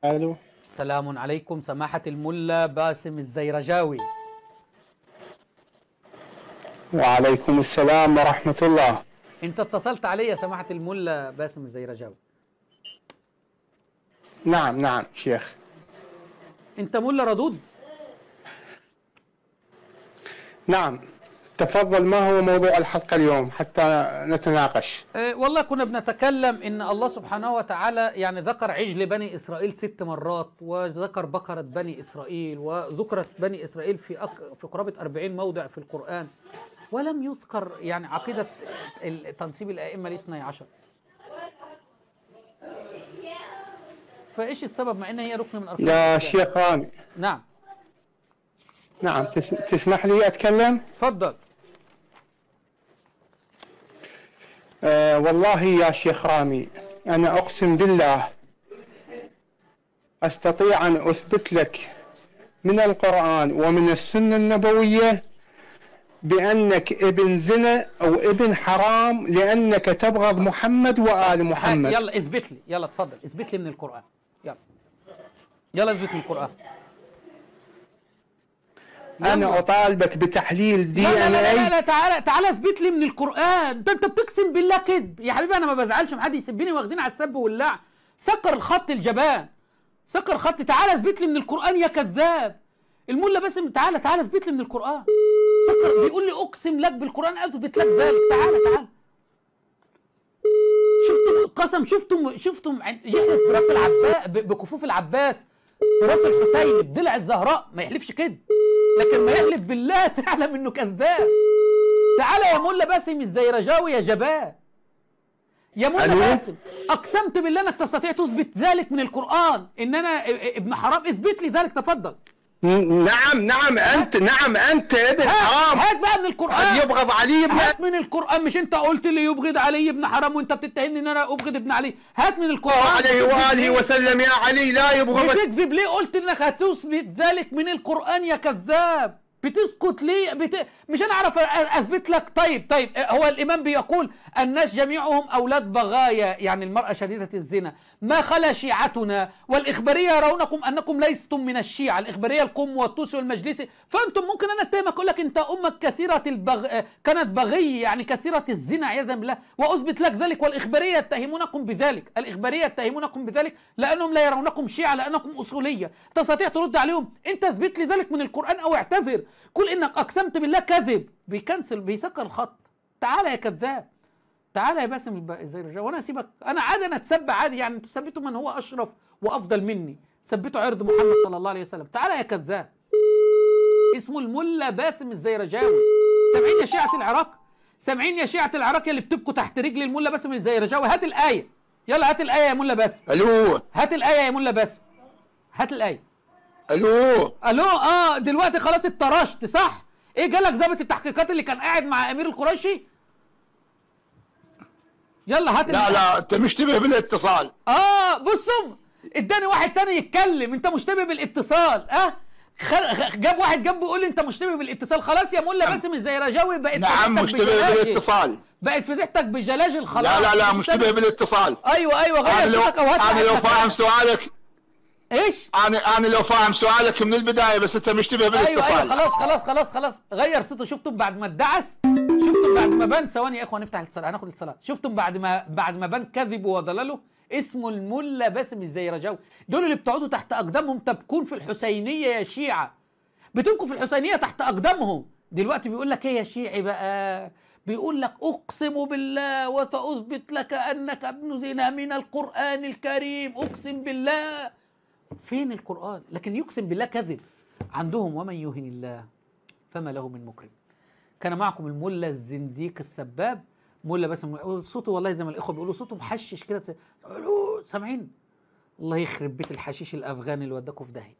الو. سلام عليكم سماحة الملا باسم الزيرجاوي. وعليكم السلام ورحمة الله. انت اتصلت علي يا سماحة الملا باسم الزيرجاوي. نعم نعم شيخ. انت ملا ردود؟ نعم، تفضل، ما هو موضوع الحلقة اليوم حتى نتناقش؟ والله كنا بنتكلم ان الله سبحانه وتعالى يعني ذكر عجل بني اسرائيل 6 مرات، وذكر بقرة بني اسرائيل، وذكرت بني اسرائيل في قرابة 40 موضع في القرآن، ولم يذكر يعني عقيدة تنسيب الائمة الاثني عشر. فايش السبب مع ان هي ركن من اركان يا الاسلام؟ شيخ رامي. نعم. نعم، تسمح لي أتكلم؟ تفضل. والله يا شيخ رامي، أنا أقسم بالله أستطيع أن أثبت لك من القرآن ومن السنة النبوية بأنك ابن زنا أو ابن حرام، لأنك تبغض محمد وآل محمد. يلا اثبت لي، يلا تفضل اثبت لي من القرآن. يلا يلا اثبت من القرآن. أنا أطالبك بتحليل دي لا ان لا لا لا, اي. لا تعالى اثبت لي من القرآن. ده انت بتقسم بالله كذب يا حبيبي. انا ما بزعلش من حد يسبني، واخدين على السب واللعن. سكر الخط الجبان، سكر خط. تعالى اثبت لي من القرآن يا كذاب. الملا باسم تعالى اثبت لي من القرآن. سكر بيقول لي اقسم لك بالقرآن اثبت لك ذلك. تعالى شفتم قسم؟ شفتم يحلف براس العباس، بكفوف العباس، براس الحسين، بدلع الزهراء، ما يحلفش كده. لكن ما يحلف بالله تعلم انه كذاب. تعالى يا ملا باسم الزيرجاوي يا جبان، يا ملا باسم، اقسمت بالله انك تستطيع تثبت ذلك من القرآن ان انا ابن حرام. اثبت لي ذلك تفضل. نعم انت ابن حرام. هات بقى من القرآن. يبغض علي بن. هات من القرآن. مش انت قلت لي يبغض علي ابن حرام وانت بتتهمني ان انا ابغض ابن علي؟ هات من القرآن. عليه واله وسلم يا علي لا يبغضك. بتكذب ليه؟ قلت انك هتثبت ذلك من القرآن يا كذاب. بتسكت ليه؟ مش انا اعرف اثبت لك. طيب هو الامام بيقول الناس جميعهم اولاد بغايا، يعني المرأة شديدة الزنا، ما خلا شيعتنا والاخبارية يرونكم انكم ليستم من الشيعة. الاخبارية القم والطوسي والمجلسي. فانتم ممكن انا اتهمك اقول لك انت امك كثيرة كانت بغية، يعني كثيرة الزنا عياذا بالله، واثبت لك ذلك. والاخبارية يتهمونكم بذلك، الاخبارية يتهمونكم بذلك لانهم لا يرونكم شيعة، لانكم اصولية. تستطيع ترد عليهم؟ انت اثبت لي ذلك من القرآن او اعتذر. قل انك اقسمت بالله كذب. بيكنسل، بيسكر الخط. تعالى يا كذاب، تعالى يا باسم الزيرجاوي، وانا اسيبك. انا عادي، انا اتسب عادي، يعني انتوا ثبتوا من هو اشرف وافضل مني، ثبتوا عرض محمد صلى الله عليه وسلم. تعالى يا كذاب. اسمه الملا باسم الزيرجاوي. سامعين يا شيعة العراق؟ سامعين يا شيعة العراق اللي بتبكوا تحت رجل الملا باسم الزيرجاوي؟ هات الآية. يلا هات الآية يا ملا باسم. الو. هات الآية يا ملا باسم. هات الآية. الو. دلوقتي خلاص اتطرشت صح؟ ايه جالك ضابط التحقيقات اللي كان قاعد مع امير القريشي؟ يلا هات لا انت مشتبه بالاتصال. بصوا، اداني واحد تاني يتكلم. انت مشتبه بالاتصال. جاب واحد جنبه يقول لي انت مشتبه بالاتصال. خلاص يا ملا باسم الزيرجاوي، بقت نعم مشتبه بالاتصال. بقت فضيحتك بجلاجل خلاص. لا مشتبه بالاتصال. ايوه غير صوتك او هات. انا لو فاهم سؤالك. ايش؟ انا لو فاهم سؤالك من البدايه، بس انت مشتبه بالاتصال. ايوه خلاص غير صوته. شفتم بعد ما ادعس؟ شفتم بعد ما بان؟ ثواني يا اخوه نفتح الاتصال، هناخد الاتصالات. شفتم بعد ما بان كذبه وضلاله؟ اسمه الملا باسم الزيرجاوي. دول اللي بتقعدوا تحت اقدامهم تبكون في الحسينيه يا شيعه. بتبكوا في الحسينيه تحت اقدامهم. دلوقتي بيقول لك ايه يا شيعي بقى؟ بيقول لك اقسم بالله وساثبت لك انك ابن زنا من القران الكريم. اقسم بالله. فين القرآن؟ لكن يقسم بالله كذب عندهم. ومن يهن الله فما له من مكرم. كان معكم الملا الزنديق السباب ملا باسم. صوته والله زي ما الاخوه بيقولوا صوته محشش كده. سامعين؟ الله يخرب بيت الحشيش الافغاني اللي وداكوا في داهيه.